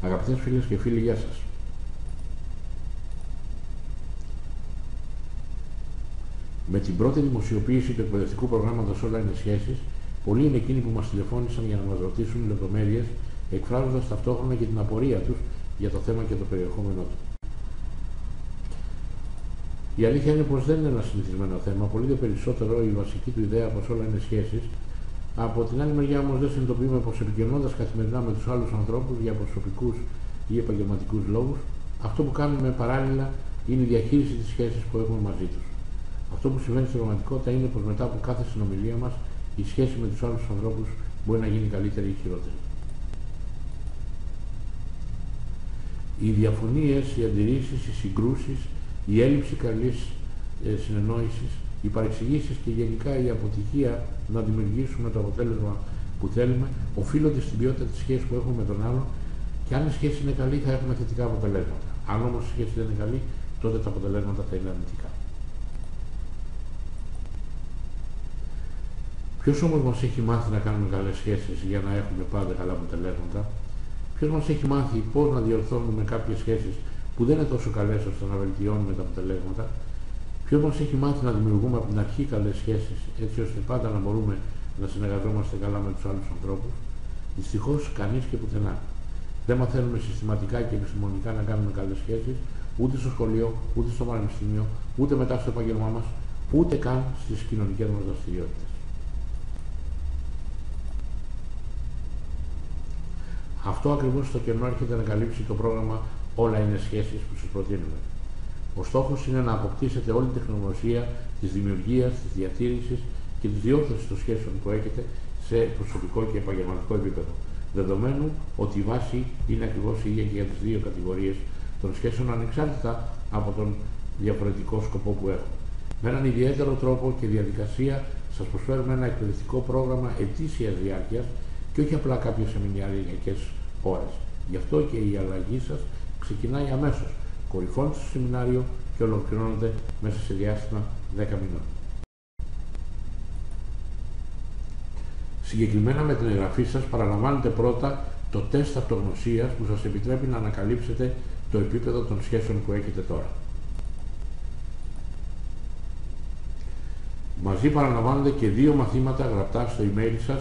Αγαπητές φίλες και φίλοι, γεια σας. Με την πρώτη δημοσιοποίηση του εκπαιδευτικού προγράμματος Όλα είναι σχέσεις, πολλοί είναι εκείνοι που μας τηλεφώνησαν για να μας ρωτήσουν λεπτομέρειες, εκφράζοντας ταυτόχρονα και την απορία τους για το θέμα και το περιεχόμενό του. Η αλήθεια είναι πως δεν είναι ένα συνηθισμένο θέμα, πολύ δε περισσότερο η βασική του ιδέα πως όλα είναι σχέσεις. Από την άλλη μεριά όμως δεν συνειδητοποιούμε πως επικοινωνώντας καθημερινά με τους άλλους ανθρώπους για προσωπικούς ή επαγγελματικούς λόγους, αυτό που κάνουμε παράλληλα είναι η διαχείριση της σχέσης που έχουμε μαζί τους. Αυτό που συμβαίνει στην πραγματικότητα είναι πως μετά από κάθε συνομιλία μας η σχέση με τους άλλους ανθρώπους μπορεί να γίνει καλύτερη ή χειρότερη. Οι διαφωνίες, οι αντιρρήσεις, οι συγκρούσεις, η έλλειψη καλής συνεννόησης, οι παρεξηγήσεις και γενικά η αποτυχία να δημιουργήσουμε το αποτέλεσμα που θέλουμε οφείλονται στην ποιότητα της σχέσης που έχουμε με τον άλλον, και αν η σχέση είναι καλή θα έχουμε θετικά αποτελέσματα. Αν όμως η σχέση δεν είναι καλή, τότε τα αποτελέσματα θα είναι αρνητικά. Ποιος όμως μας έχει μάθει να κάνουμε καλές σχέσεις για να έχουμε πάντα καλά αποτελέσματα? Ποιος μας έχει μάθει πώς να διορθώνουμε κάποιες σχέσεις που δεν είναι τόσο καλές ώστε να βελτιώνουμε τα αποτελέσματα? Ποιος μας έχει μάθει να δημιουργούμε από την αρχή καλές σχέσεις έτσι ώστε πάντα να μπορούμε να συνεργαζόμαστε καλά με τους άλλους ανθρώπους? Δυστυχώς κανείς και πουθενά. Δεν μαθαίνουμε συστηματικά και επιστημονικά να κάνουμε καλές σχέσεις, ούτε στο σχολείο, ούτε στο πανεπιστήμιο, ούτε μετά στο επάγγελμά μας, ούτε καν στις κοινωνικές μας δραστηριότητες. Αυτό ακριβώς το κενό έρχεται να καλύψει το πρόγραμμα Όλα είναι σχέσεις που σας προτείνουμε. Ο στόχος είναι να αποκτήσετε όλη την τεχνογνωσία της δημιουργίας, της διατήρησης και της διόρθωσης των σχέσεων που έχετε σε προσωπικό και επαγγελματικό επίπεδο. Δεδομένου ότι η βάση είναι ακριβώς η ίδια και για τις δύο κατηγορίες των σχέσεων, ανεξάρτητα από τον διαφορετικό σκοπό που έχουν. Με έναν ιδιαίτερο τρόπο και διαδικασία σας προσφέρουμε ένα εκπαιδευτικό πρόγραμμα ετήσιας διάρκειας και όχι απλά κάποιες σεμιναριακές ώρες. Γι' αυτό και η αλλαγή σας ξεκινάει αμέσως. Κορυφώνεται στο σεμινάριο και ολοκληρώνεται μέσα σε διάστημα 10 μηνών. Συγκεκριμένα με την εγγραφή σας παραλαμβάνετε πρώτα το τεστ αυτογνωσίας που σας επιτρέπει να ανακαλύψετε το επίπεδο των σχέσεων που έχετε τώρα. Μαζί παραλαμβάνετε και 2 μαθήματα γραπτά στο email σας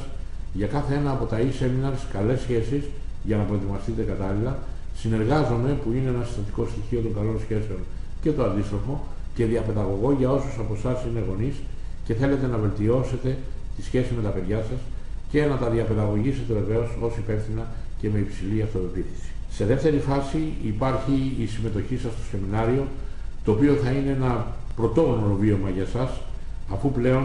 για κάθε ένα από τα e-seminars καλές σχέσεις για να προετοιμαστείτε κατάλληλα. Συνεργάζομαι, που είναι ένα συστατικό στοιχείο των καλών σχέσεων, και το αντίστροφο, και διαπαιδαγωγώ για όσους από εσάς είναι γονείς και θέλετε να βελτιώσετε τη σχέση με τα παιδιά σας και να τα διαπαιδαγωγήσετε βεβαίως ως υπεύθυνα και με υψηλή αυτοπεποίθηση. Σε δεύτερη φάση υπάρχει η συμμετοχή σας στο σεμινάριο, το οποίο θα είναι ένα πρωτόγνωρο βίωμα για σας, αφού πλέον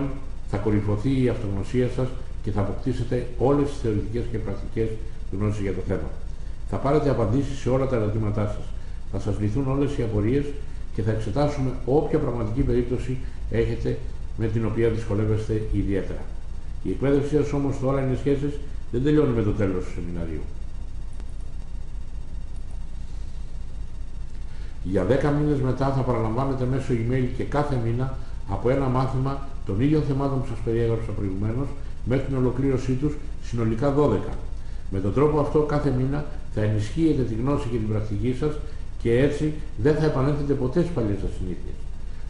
θα κορυφωθεί η αυτογνωσία σας και θα αποκτήσετε όλες τις θεωρητικές και πρακτικές γνώσεις για το θέμα. Θα πάρετε απαντήσεις σε όλα τα ερωτήματά σας. Θα σας λυθούν όλες οι απορίες και θα εξετάσουμε όποια πραγματική περίπτωση έχετε με την οποία δυσκολεύεστε ιδιαίτερα. Η εκπαίδευσή σας όμως στο Όλα είναι σχέσεις δεν τελειώνει με το τέλος του σεμιναρίου. Για 10 μήνες μετά θα παραλαμβάνετε μέσω email και κάθε μήνα από ένα μάθημα των ίδιων θεμάτων που σας περιέγραψα προηγουμένως μέχρι την ολοκλήρωσή τους, συνολικά 12. Με τον τρόπο αυτό κάθε μήνα θα ενισχύετε τη γνώση και την πρακτική σας και έτσι δεν θα επανέλθετε ποτέ στις παλιές σας συνήθειες.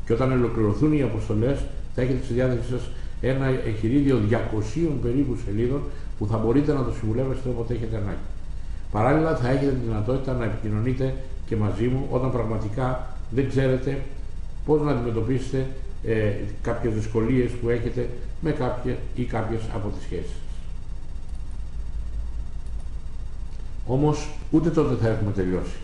Και όταν ολοκληρωθούν οι αποστολές θα έχετε στη διάθεσή σας ένα εγχειρίδιο 200 περίπου σελίδων που θα μπορείτε να το συμβουλεύεστε όποτε έχετε ανάγκη. Παράλληλα θα έχετε τη δυνατότητα να επικοινωνείτε και μαζί μου όταν πραγματικά δεν ξέρετε πώς να αντιμετωπίσετε κάποιες δυσκολίες που έχετε με κάποια ή κάποιες από τις σχέσεις σας. Όμως ούτε τότε θα έχουμε τελειώσει,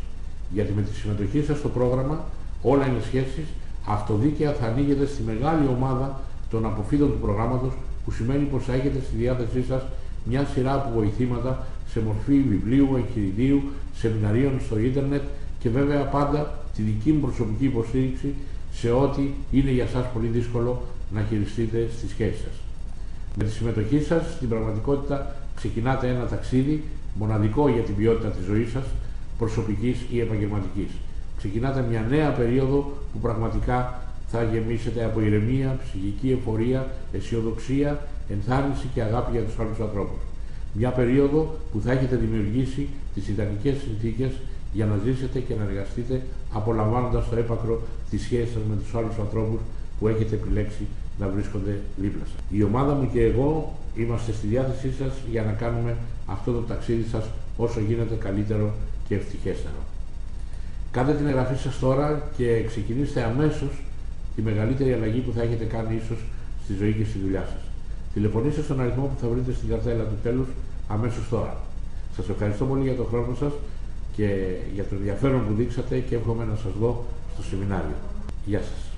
γιατί με τη συμμετοχή σας στο πρόγραμμα Όλα είναι σχέσεις, αυτοδίκαια θα ανοίγετε στη μεγάλη ομάδα των αποφύτων του προγράμματος, που σημαίνει πως θα έχετε στη διάθεσή σας μια σειρά από βοηθήματα σε μορφή βιβλίου, εγχειριδίου, σεμιναρίων στο ίντερνετ και βέβαια πάντα τη δική μου προσωπική υποστήριξη σε ό,τι είναι για σας πολύ δύσκολο να χειριστείτε στη σχέση σας. Με τη συμμετοχή σας στην πραγματικότητα ξεκινάτε ένα ταξίδι μοναδικό για την ποιότητα της ζωής σας, προσωπικής ή επαγγελματικής. Ξεκινάτε μια νέα περίοδο που πραγματικά θα γεμίσετε από ηρεμία, ψυχική εφορία, αισιοδοξία, ενθάρρυνση και αγάπη για τους άλλους ανθρώπους. Μια περίοδο που θα έχετε δημιουργήσει τις ιδανικές συνθήκες για να ζήσετε και να εργαστείτε, απολαμβάνοντας το έπακρο τη σχέση σας με τους άλλους ανθρώπους που έχετε επιλέξει να βρίσκονται δίπλα σας. Η ομάδα μου και εγώ είμαστε στη διάθεσή σας για να κάνουμε αυτό το ταξίδι σας όσο γίνεται καλύτερο και ευτυχέστερο. Κάντε την εγγραφή σας τώρα και ξεκινήστε αμέσως τη μεγαλύτερη αλλαγή που θα έχετε κάνει ίσως στη ζωή και στη δουλειά σας. Τηλεφωνήστε στον αριθμό που θα βρείτε στην καρτέλα του τέλους αμέσως τώρα. Σας ευχαριστώ πολύ για τον χρόνο σας και για το ενδιαφέρον που δείξατε και εύχομαι να σας δω στο σεμινάριο. Γεια σας.